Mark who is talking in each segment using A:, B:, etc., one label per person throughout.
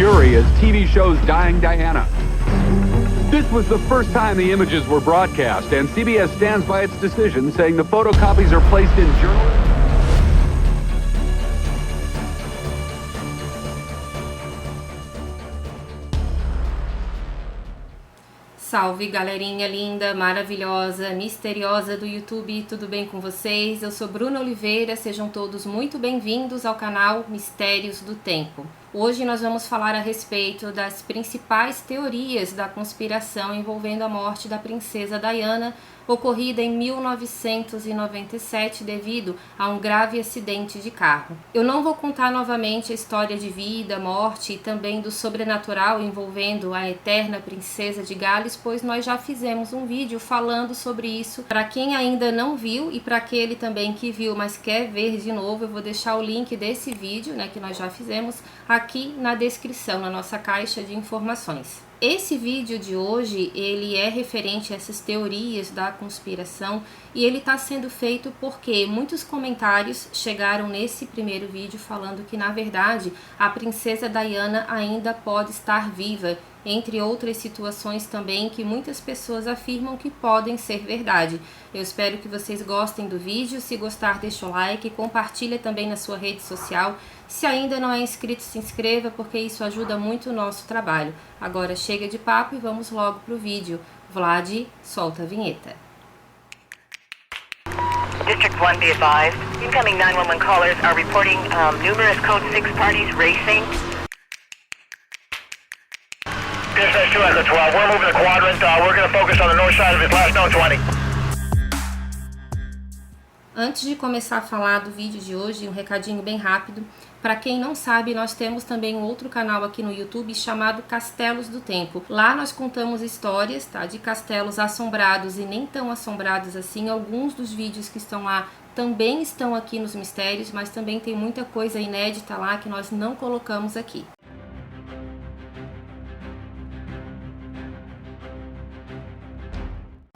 A: jury as TV shows Dying Diana. This was the first time the images were broadcast, and CBS stands by its decision, saying the photocopies are placed in journalism.
B: Salve, galerinha linda, maravilhosa, misteriosa do YouTube, tudo bem com vocês? Eu sou Bruna Oliveira, sejam todos muito bem-vindos ao canal Mistérios do Tempo. Hoje nós vamos falar a respeito das principais teorias da conspiração envolvendo a morte da princesa Diana, ocorrida em 1997 devido a um grave acidente de carro. Eu não vou contar novamente a história de vida, morte e também do sobrenatural envolvendo a eterna princesa de Gales, pois nós já fizemos um vídeo falando sobre isso. Para quem ainda não viu e para aquele também que viu, mas quer ver de novo, eu vou deixar o link desse vídeo, que nós já fizemos, aqui na descrição, na nossa caixa de informações. Esse vídeo de hoje, ele é referente a essas teorias da conspiração e ele está sendo feito porque muitos comentários chegaram nesse primeiro vídeo falando que, na verdade, a princesa Diana ainda pode estar viva, entre outras situações também que muitas pessoas afirmam que podem ser verdade. Eu espero que vocês gostem do vídeo. Se gostar, deixa o like, compartilha também na sua rede social. Se ainda não é inscrito, se inscreva, porque isso ajuda muito o nosso trabalho. Agora chega de papo e vamos logo pro vídeo. Vlad, solta a vinheta.
C: District 1, be advised. Incoming 911 callers are reporting numerous Code 6 parties racing.
D: Dispatch 2 has a 12. We're moving the quadrant. We're going to focus on the north side of his last known 20.
B: Antes de começar a falar do vídeo de hoje, um recadinho bem rápido. Para quem não sabe, nós temos também um outro canal aqui no YouTube chamado Castelos do Tempo. Lá nós contamos histórias, de castelos assombrados e nem tão assombrados assim. Alguns dos vídeos que estão lá também estão aqui nos mistérios, mas também tem muita coisa inédita lá que nós não colocamos aqui.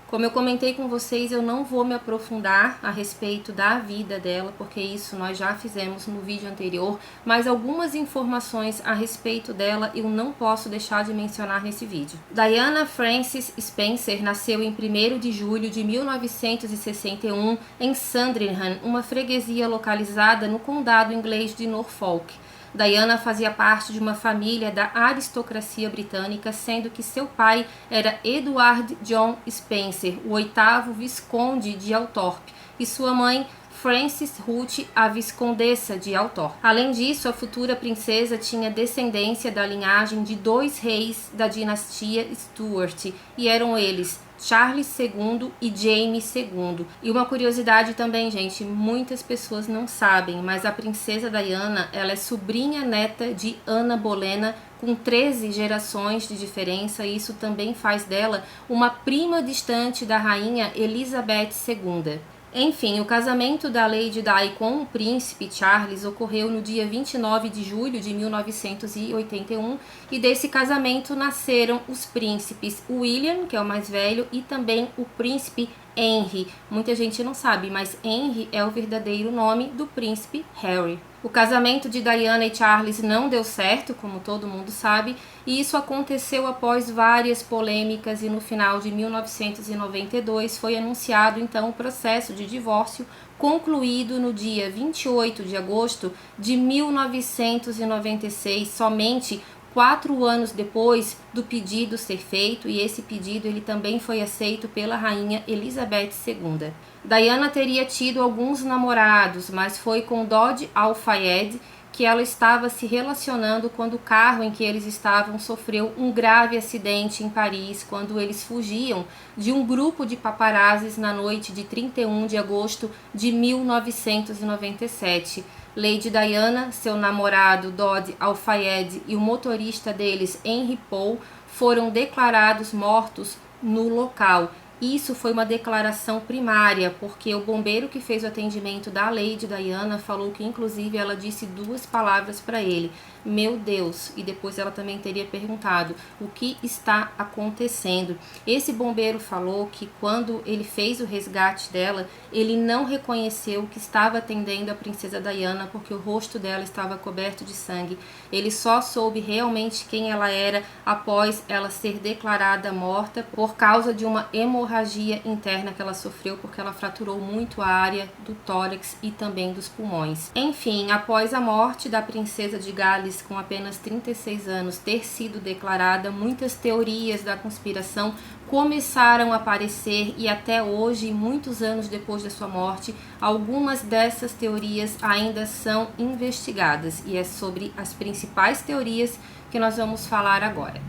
B: Como eu comentei com vocês, eu não vou me aprofundar a respeito da vida dela, porque isso nós já fizemos no vídeo anterior, mas algumas informações a respeito dela eu não posso deixar de mencionar nesse vídeo. Diana Frances Spencer nasceu em 1º de julho de 1961 em Sandringham, uma freguesia localizada no condado inglês de Norfolk. Diana fazia parte de uma família da aristocracia britânica, sendo que seu pai era Edward John Spencer, o 8º Visconde de Althorp, e sua mãe Frances Ruth, a Viscondessa de Althorp. Além disso, a futura princesa tinha descendência da linhagem de 2 reis da dinastia Stuart, e eram eles Charles II e James II. E uma curiosidade também, gente, muitas pessoas não sabem, mas a princesa Diana, ela é sobrinha neta de Ana Bolena, com 13 gerações de diferença, e isso também faz dela uma prima distante da rainha Elizabeth II. Enfim, o casamento da Lady Di com o príncipe Charles ocorreu no dia 29 de julho de 1981 e desse casamento nasceram os príncipes William, que é o mais velho, e também o príncipe Henry. Muita gente não sabe, mas Henry é o verdadeiro nome do príncipe Harry. O casamento de Diana e Charles não deu certo, como todo mundo sabe, e isso aconteceu após várias polêmicas e no final de 1992 foi anunciado então o processo de divórcio, concluído no dia 28 de agosto de 1996, somente 4 anos depois do pedido ser feito, e esse pedido ele também foi aceito pela rainha Elizabeth II. Diana teria tido alguns namorados, mas foi com Dodi Al-Fayed que ela estava se relacionando quando o carro em que eles estavam sofreu um grave acidente em Paris, quando eles fugiam de um grupo de paparazzis na noite de 31 de agosto de 1997. Lady Diana, seu namorado Dodi Al-Fayed e o motorista deles, Henry Paul, foram declarados mortos no local. Isso foi uma declaração primária, porque o bombeiro que fez o atendimento da Lady Diana falou que inclusive ela disse 2 palavras para ele: meu Deus, e depois ela também teria perguntado o que está acontecendo. Esse bombeiro falou que quando ele fez o resgate dela, ele não reconheceu que estava atendendo a princesa Diana porque o rosto dela estava coberto de sangue. Ele só soube realmente quem ela era após ela ser declarada morta por causa de uma hemorragia interna que ela sofreu, porque ela fraturou muito a área do tórax e também dos pulmões. Enfim, após a morte da princesa de Gales, com apenas 36 anos, ter sido declarada, muitas teorias da conspiração começaram a aparecer e até hoje, muitos anos depois da sua morte, algumas dessas teorias ainda são investigadas, e é sobre as principais teorias que nós vamos falar agora.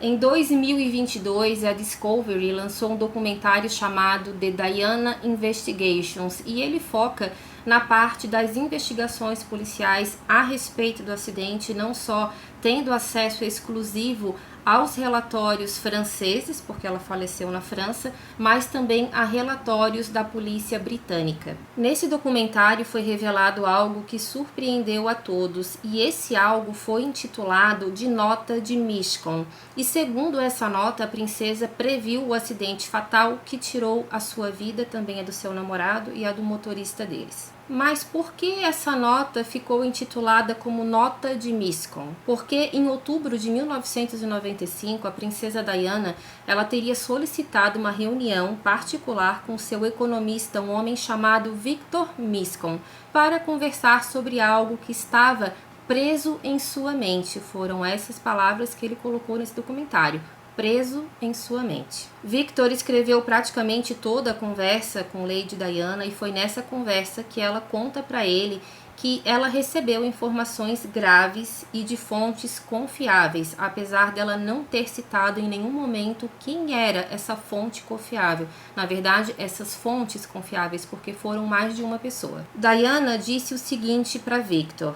B: Em 2022, a Discovery lançou um documentário chamado The Diana Investigations, e ele foca na parte das investigações policiais a respeito do acidente, não só tendo acesso exclusivo aos relatórios franceses, porque ela faleceu na França, mas também a relatórios da polícia britânica. Nesse documentário foi revelado algo que surpreendeu a todos, e esse algo foi intitulado de Nota de Miscon. E segundo essa nota, a princesa previu o acidente fatal que tirou a sua vida, também a do seu namorado e a do motorista deles. Mas por que essa nota ficou intitulada como Nota de Miscon? Porque em outubro de 1995, a princesa Diana ela teria solicitado uma reunião particular com seu economista, um homem chamado Victor Miscon, para conversar sobre algo que estava preso em sua mente. Foram essas palavras que ele colocou nesse documentário: preso em sua mente. Victor escreveu praticamente toda a conversa com Lady Diana, e foi nessa conversa que ela conta para ele que ela recebeu informações graves e de fontes confiáveis, apesar dela não ter citado em nenhum momento quem era essa fonte confiável. Na verdade, essas fontes confiáveis, porque foram mais de uma pessoa. Diana disse o seguinte para Victor,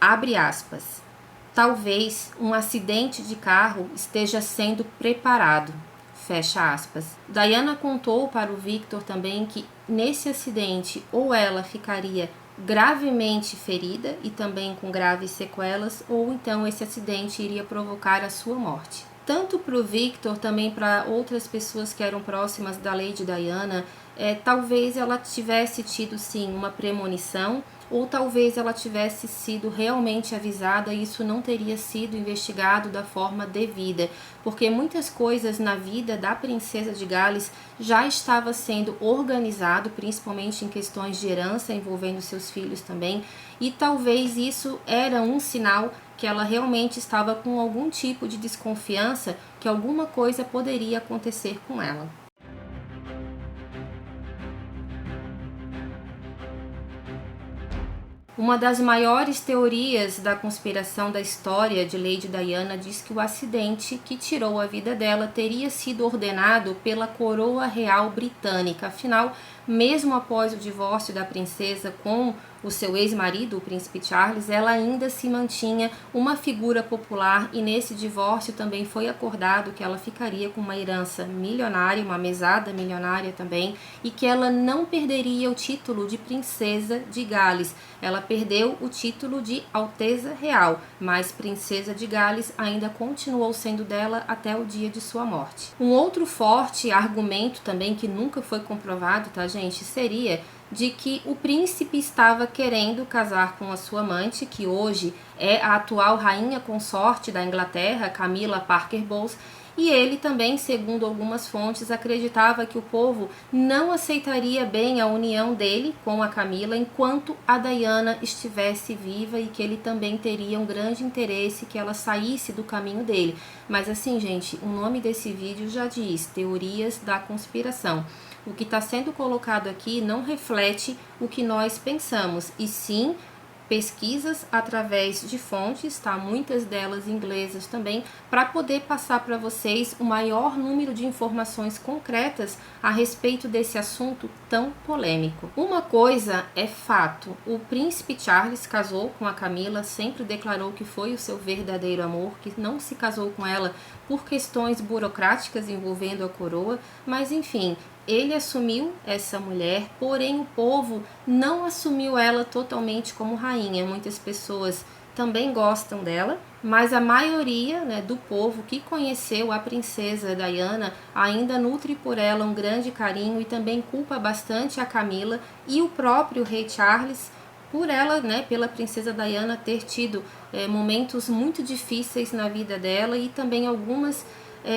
B: abre aspas: talvez um acidente de carro esteja sendo preparado, fecha aspas. Diana contou para o Victor também que nesse acidente ou ela ficaria gravemente ferida e também com graves sequelas, ou então esse acidente iria provocar a sua morte. Tanto para o Victor, também para outras pessoas que eram próximas da Lady Diana, talvez ela tivesse tido sim uma premonição, ou talvez ela tivesse sido realmente avisada e isso não teria sido investigado da forma devida, porque muitas coisas na vida da princesa de Gales já estava sendo organizado, principalmente em questões de herança envolvendo seus filhos também, e talvez isso era um sinal que ela realmente estava com algum tipo de desconfiança que alguma coisa poderia acontecer com ela. Uma das maiores teorias da conspiração da história de Lady Diana diz que o acidente que tirou a vida dela teria sido ordenado pela coroa real britânica. Afinal, mesmo após o divórcio da princesa com o seu ex-marido, o príncipe Charles, ela ainda se mantinha uma figura popular, e nesse divórcio também foi acordado que ela ficaria com uma herança milionária, uma mesada milionária também, e que ela não perderia o título de princesa de Gales. Ela perdeu o título de Alteza Real, mas princesa de Gales ainda continuou sendo dela até o dia de sua morte. Um outro forte argumento também, que nunca foi comprovado, tá, gente, seria de que o príncipe estava querendo casar com a sua amante, que hoje é a atual rainha consorte da Inglaterra, Camilla Parker Bowles, e ele também, segundo algumas fontes, acreditava que o povo não aceitaria bem a união dele com a Camila enquanto a Diana estivesse viva, e que ele também teria um grande interesse que ela saísse do caminho dele. Mas assim, gente, o nome desse vídeo já diz: teorias da conspiração. O que está sendo colocado aqui não reflete o que nós pensamos, e sim pesquisas através de fontes, tá? Muitas delas inglesas também, para poder passar para vocês o maior número de informações concretas a respeito desse assunto tão polêmico. Uma coisa é fato, o príncipe Charles casou com a Camila, sempre declarou que foi o seu verdadeiro amor, que não se casou com ela por questões burocráticas envolvendo a coroa, mas enfim, ele assumiu essa mulher, porém o povo não assumiu ela totalmente como rainha. Muitas pessoas também gostam dela, mas a maioria, né, do povo que conheceu a princesa Diana ainda nutre por ela um grande carinho e também culpa bastante a Camila e o próprio rei Charles por ela, né, pela princesa Diana ter tido momentos muito difíceis na vida dela e também algumas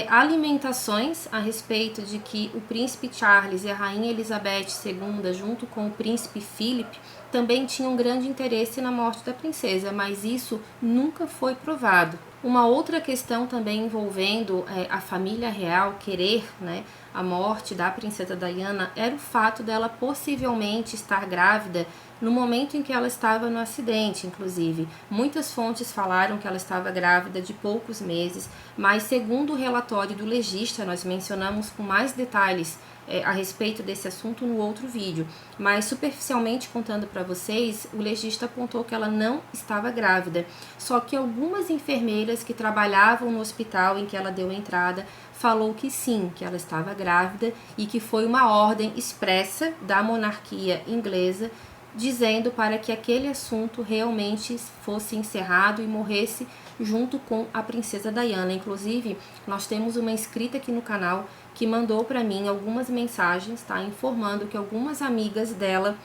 B: alimentações a respeito de que o príncipe Charles e a rainha Elizabeth II, junto com o príncipe Philip, também tinham um grande interesse na morte da princesa, mas isso nunca foi provado. Uma outra questão também envolvendo a família real querer, né, a morte da princesa Diana era o fato dela possivelmente estar grávida no momento em que ela estava no acidente, inclusive. Muitas fontes falaram que ela estava grávida de poucos meses, mas segundo o relatório do legista, nós mencionamos com mais detalhes a respeito desse assunto no outro vídeo, mas superficialmente contando para vocês, o legista apontou que ela não estava grávida, só que algumas enfermeiras que trabalhavam no hospital em que ela deu entrada falou que sim, que ela estava grávida e que foi uma ordem expressa da monarquia inglesa dizendo para que aquele assunto realmente fosse encerrado e morresse junto com a princesa Diana. Inclusive, nós temos uma inscrita aqui no canal que mandou para mim algumas mensagens, tá, informando que algumas amigas dela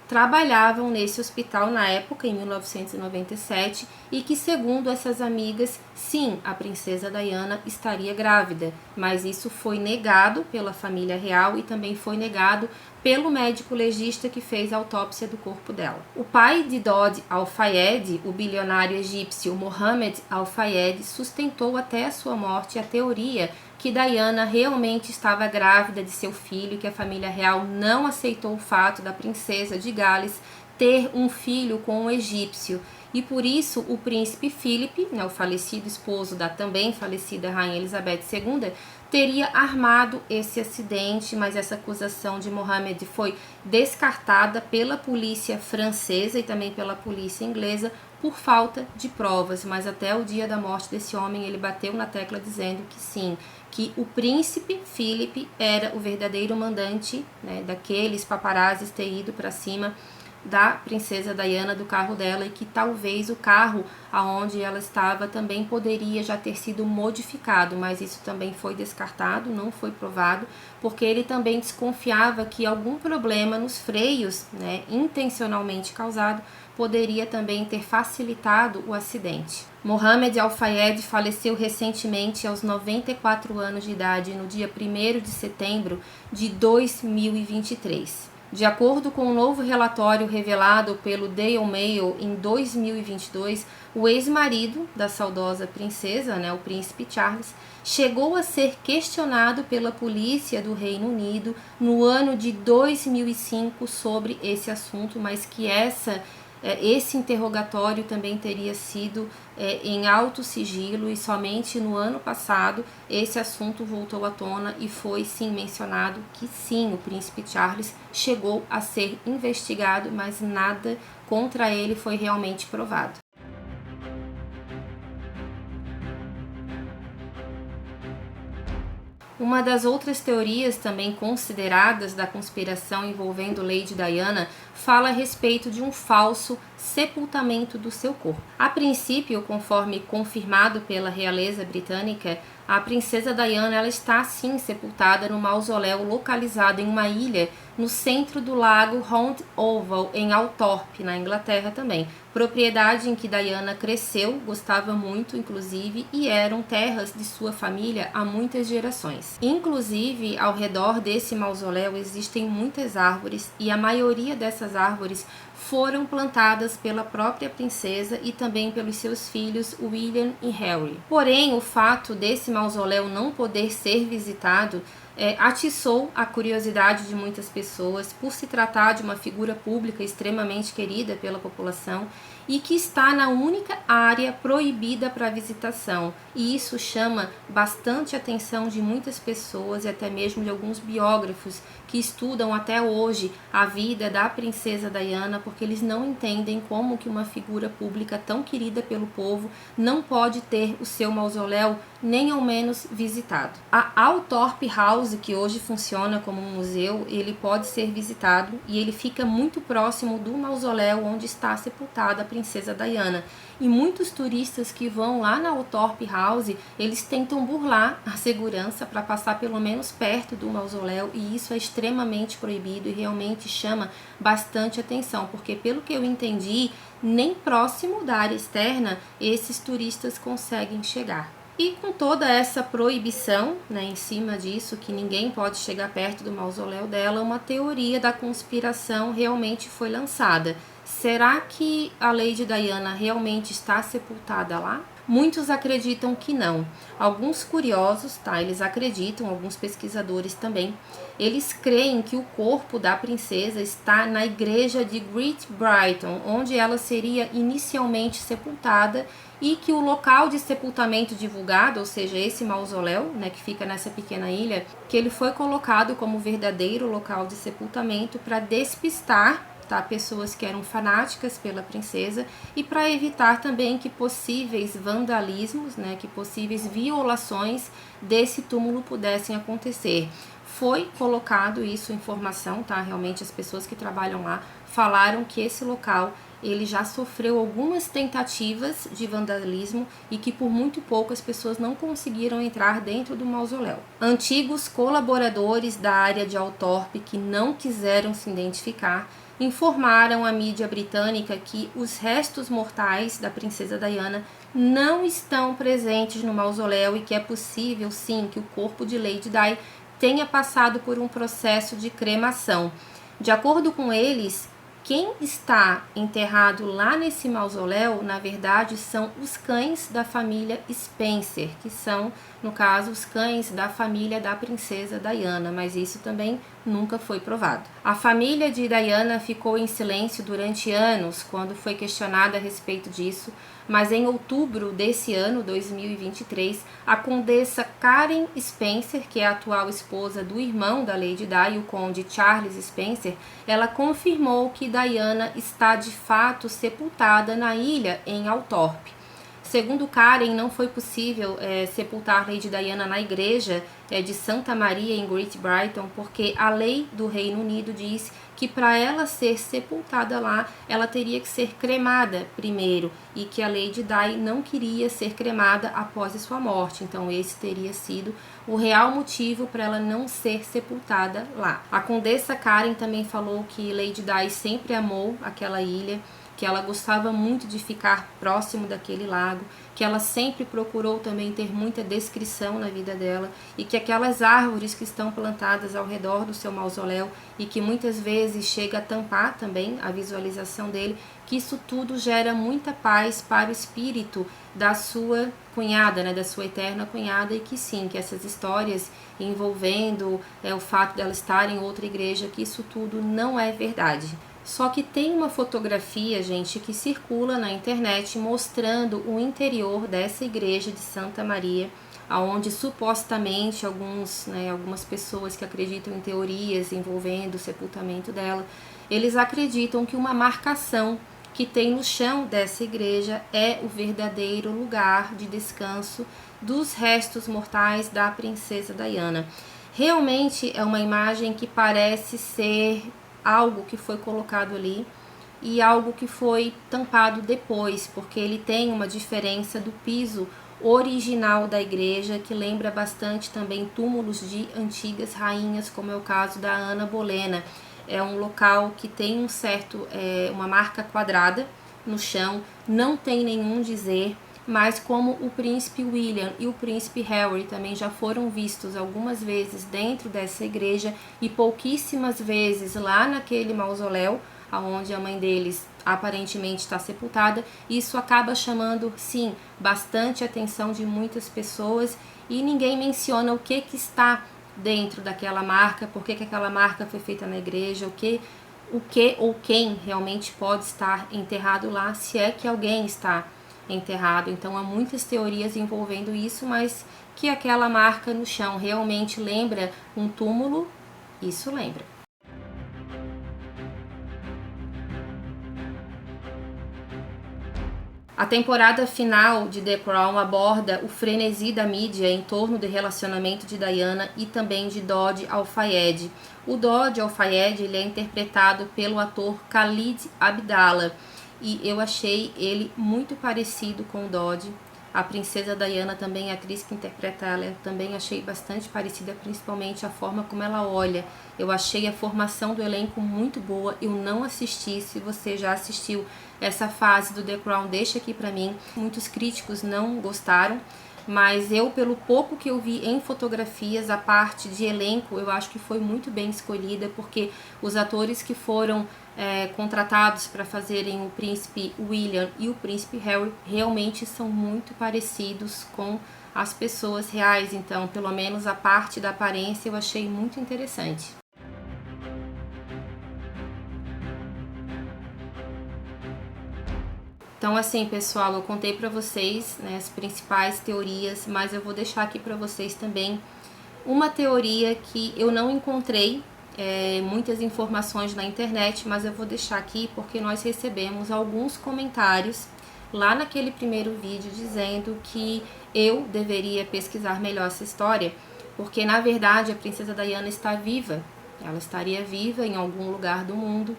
B: trabalhavam nesse hospital na época, em 1997, e que, segundo essas amigas, sim, a princesa Diana estaria grávida, mas isso foi negado pela família real e também foi negado pelo médico legista que fez a autópsia do corpo dela. O pai de Dodi Al-Fayed, o bilionário egípcio Mohammed Al-Fayed, sustentou até a sua morte a teoria que Diana realmente estava grávida de seu filho e que a família real não aceitou o fato da princesa de Gales ter um filho com um egípcio. E por isso o príncipe Philip, né, o falecido esposo da também falecida rainha Elizabeth II, teria armado esse acidente, mas essa acusação de Mohammed foi descartada pela polícia francesa e também pela polícia inglesa por falta de provas. Mas até o dia da morte desse homem ele bateu na tecla dizendo que sim, que o príncipe Philip era o verdadeiro mandante, né, daqueles paparazzis ter ido para cima da princesa Diana, do carro dela, e que talvez o carro aonde ela estava também poderia já ter sido modificado, mas isso também foi descartado, não foi provado, porque ele também desconfiava que algum problema nos freios, né, intencionalmente causado, poderia também ter facilitado o acidente. Mohammed Al-Fayed faleceu recentemente aos 94 anos de idade, no dia 1º de setembro de 2023. De acordo com um novo relatório revelado pelo Daily Mail em 2022, o ex-marido da saudosa princesa, né, o príncipe Charles, chegou a ser questionado pela polícia do Reino Unido no ano de 2005 sobre esse assunto, mas que esse interrogatório também teria sido em alto sigilo e somente no ano passado esse assunto voltou à tona e foi sim mencionado que sim, o príncipe Charles chegou a ser investigado, mas nada contra ele foi realmente provado. Uma das outras teorias também consideradas da conspiração envolvendo Lady Diana fala a respeito de um falso sepultamento do seu corpo. A princípio, conforme confirmado pela realeza britânica, a princesa Diana ela está sim sepultada no mausoléu localizado em uma ilha no centro do lago Round Oval, em Althorpe, na Inglaterra também. Propriedade em que Diana cresceu, gostava muito, inclusive, e eram terras de sua família há muitas gerações. Inclusive, ao redor desse mausoléu existem muitas árvores e a maioria dessas árvores foram plantadas pela própria princesa e também pelos seus filhos William e Harry. Porém, o fato desse mausoléu não poder ser visitado atiçou a curiosidade de muitas pessoas por se tratar de uma figura pública extremamente querida pela população e que está na única área proibida para visitação. E isso chama bastante atenção de muitas pessoas e até mesmo de alguns biógrafos que estudam até hoje a vida da princesa Diana, porque eles não entendem como que uma figura pública tão querida pelo povo não pode ter o seu mausoléu nem ao menos visitado. A Althorp House, que hoje funciona como um museu, ele pode ser visitado e ele fica muito próximo do mausoléu onde está sepultada a princesa Diana. E muitos turistas que vão lá na Althorp House, eles tentam burlar a segurança para passar pelo menos perto do mausoléu, e isso é extremamente proibido e realmente chama bastante atenção, porque pelo que eu entendi, nem próximo da área externa esses turistas conseguem chegar. E com toda essa proibição, em cima disso, que ninguém pode chegar perto do mausoléu dela, uma teoria da conspiração realmente foi lançada. Será que a Lady Diana realmente está sepultada lá? Muitos acreditam que não. Alguns curiosos, eles acreditam, alguns pesquisadores também, eles creem que o corpo da princesa está na igreja de Great Brighton, onde ela seria inicialmente sepultada, e que o local de sepultamento divulgado, ou seja, esse mausoléu, que fica nessa pequena ilha, que ele foi colocado como verdadeiro local de sepultamento para despistar pessoas que eram fanáticas pela princesa e para evitar também que possíveis vandalismos, que possíveis violações desse túmulo pudessem acontecer. Foi colocado isso em informação, realmente as pessoas que trabalham lá falaram que esse local ele já sofreu algumas tentativas de vandalismo e que por muito pouco as pessoas não conseguiram entrar dentro do mausoléu. Antigos colaboradores da área de Althorp que não quiseram se identificar informaram à mídia britânica que os restos mortais da princesa Diana não estão presentes no mausoléu e que é possível sim que o corpo de Lady Di tenha passado por um processo de cremação. De acordo com eles, quem está enterrado lá nesse mausoléu, na verdade, são os cães da família Spencer, que são, no caso, os cães da família da princesa Diana, mas isso também nunca foi provado. A família de Diana ficou em silêncio durante anos quando foi questionada a respeito disso, mas em outubro desse ano, 2023, a condessa Karen Spencer, que é a atual esposa do irmão da Lady Di, o conde Charles Spencer, ela confirmou que Diana está de fato sepultada na ilha em Althorp. Segundo Karen, não foi possível sepultar Lady Diana na igreja de Santa Maria em Great Brighton, porque a lei do Reino Unido diz que para ela ser sepultada lá, ela teria que ser cremada primeiro, e que a Lady Di não queria ser cremada após a sua morte. Então esse teria sido o real motivo para ela não ser sepultada lá. A condessa Karen também falou que Lady Di sempre amou aquela ilha, que ela gostava muito de ficar próximo daquele lago, que ela sempre procurou também ter muita descrição na vida dela, e que aquelas árvores que estão plantadas ao redor do seu mausoléu e que muitas vezes chega a tampar também a visualização dele, que isso tudo gera muita paz para o espírito da sua cunhada, da sua eterna cunhada, e que sim, que essas histórias envolvendo o fato dela estar em outra igreja, que isso tudo não é verdade. Só que tem uma fotografia, gente, que circula na internet mostrando o interior dessa igreja de Santa Maria, onde supostamente algumas pessoas que acreditam em teorias envolvendo o sepultamento dela, eles acreditam que uma marcação que tem no chão dessa igreja é o verdadeiro lugar de descanso dos restos mortais da princesa Diana. Realmente é uma imagem que parece ser algo que foi colocado ali e algo que foi tampado depois, porque ele tem uma diferença do piso original da igreja, que lembra bastante também túmulos de antigas rainhas, como é o caso da Ana Bolena. É um local que tem uma marca quadrada no chão, não tem nenhum dizer, mas como o príncipe William e o príncipe Harry também já foram vistos algumas vezes dentro dessa igreja e pouquíssimas vezes lá naquele mausoléu, onde a mãe deles aparentemente está sepultada, isso acaba chamando, sim, bastante atenção de muitas pessoas, e ninguém menciona o que está dentro daquela marca, por que aquela marca foi feita na igreja, o que ou quem realmente pode estar enterrado lá, se é que alguém está enterrado. Então há muitas teorias envolvendo isso, mas que aquela marca no chão realmente lembra um túmulo, isso lembra. A temporada final de The Crown aborda o frenesi da mídia em torno do relacionamento de Diana e também de Dodi Al-Fayed. O Dodi Al-Fayed, ele é interpretado pelo ator Khalid Abdallah e eu achei ele muito parecido com o Dodi. A princesa Diana também, a atriz que interpreta ela, também achei bastante parecida, principalmente a forma como ela olha. Eu achei a formação do elenco muito boa, eu não assisti. Se você já assistiu essa fase do The Crown, deixa aqui pra mim. Muitos críticos não gostaram, mas eu, pelo pouco que eu vi em fotografias, a parte de elenco, eu acho que foi muito bem escolhida, porque os atores que foram contratados para fazerem o príncipe William e o príncipe Harry realmente são muito parecidos com as pessoas reais, então pelo menos a parte da aparência eu achei muito interessante. Então assim, pessoal, eu contei para vocês, né, as principais teorias, mas eu vou deixar aqui para vocês também uma teoria que eu não encontrei muitas informações na internet, mas eu vou deixar aqui porque nós recebemos alguns comentários lá naquele primeiro vídeo dizendo que eu deveria pesquisar melhor essa história, porque na verdade a princesa Diana está viva, ela estaria viva em algum lugar do mundo,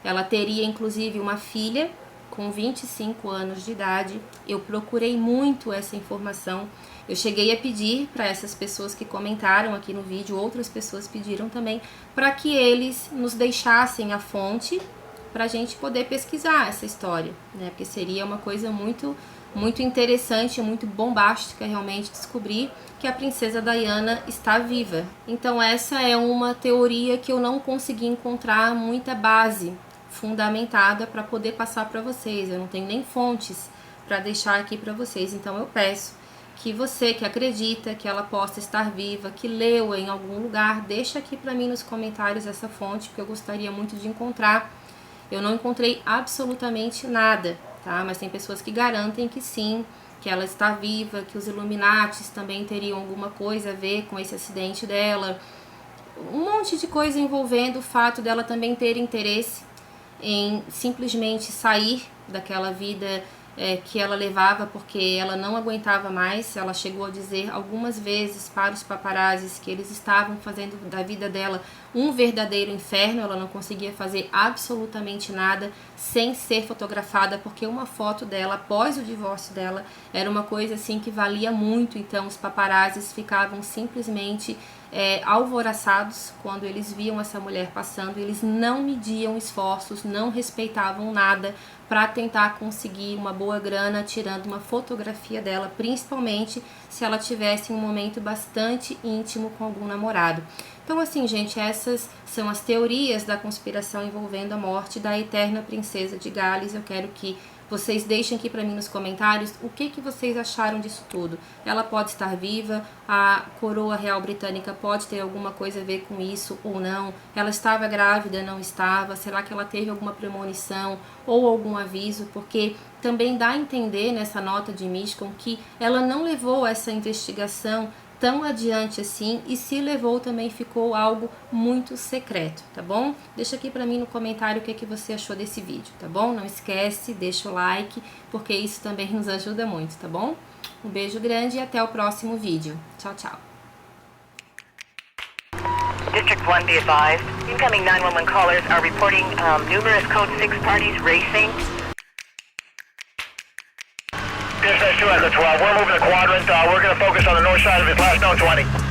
B: ela teria inclusive uma filha com 25 anos de idade. Eu procurei muito essa informação, eu cheguei a pedir para essas pessoas que comentaram aqui no vídeo, outras pessoas pediram também, para que eles nos deixassem a fonte para a gente poder pesquisar essa história, né? Porque seria uma coisa muito interessante, muito bombástica realmente descobrir que a princesa Diana está viva. Então essa é uma teoria que eu não consegui encontrar muita base fundamentada para poder passar para vocês. Eu não tenho nem fontes para deixar aqui para vocês, então eu peço que você que acredita que ela possa estar viva, que leu em algum lugar, deixa aqui para mim nos comentários essa fonte, porque eu gostaria muito de encontrar. Eu não encontrei absolutamente nada, tá? Mas tem pessoas que garantem que sim, que ela está viva, que os Illuminatis também teriam alguma coisa a ver com esse acidente dela. Um monte de coisa envolvendo o fato dela também ter interesse em simplesmente sair daquela vida que ela levava, porque ela não aguentava mais. Ela chegou a dizer algumas vezes para os paparazzis que eles estavam fazendo da vida dela um verdadeiro inferno. Ela não conseguia fazer absolutamente nada sem ser fotografada, porque uma foto dela após o divórcio dela era uma coisa assim que valia muito. Então os paparazzis ficavam simplesmente alvoroçados quando eles viam essa mulher passando. Eles não mediam esforços, não respeitavam nada para tentar conseguir uma boa grana tirando uma fotografia dela, principalmente se ela tivesse um momento bastante íntimo com algum namorado. Então assim, gente, essas são as teorias da conspiração envolvendo a morte da eterna princesa de Gales. Eu quero que vocês deixem aqui para mim nos comentários o que vocês acharam disso tudo. Ela pode estar viva, a coroa real britânica pode ter alguma coisa a ver com isso ou não, ela estava grávida, não estava, será que ela teve alguma premonição ou algum aviso, porque também dá a entender nessa nota de Mishcon que ela não levou essa investigação tão adiante assim, e se levou também ficou algo muito secreto, tá bom? Deixa aqui pra mim no comentário o que você achou desse vídeo, tá bom? Não esquece, deixa o like, porque isso também nos ajuda muito, tá bom? Um beijo grande e até o próximo vídeo. Tchau, tchau.
C: District 1, be advised. Incoming 911 callers are reporting numerous Code 6 parties racing.
D: Dispatch 2 Echo 12, we're moving the quadrant. We're going to focus on the north side of his last known 20.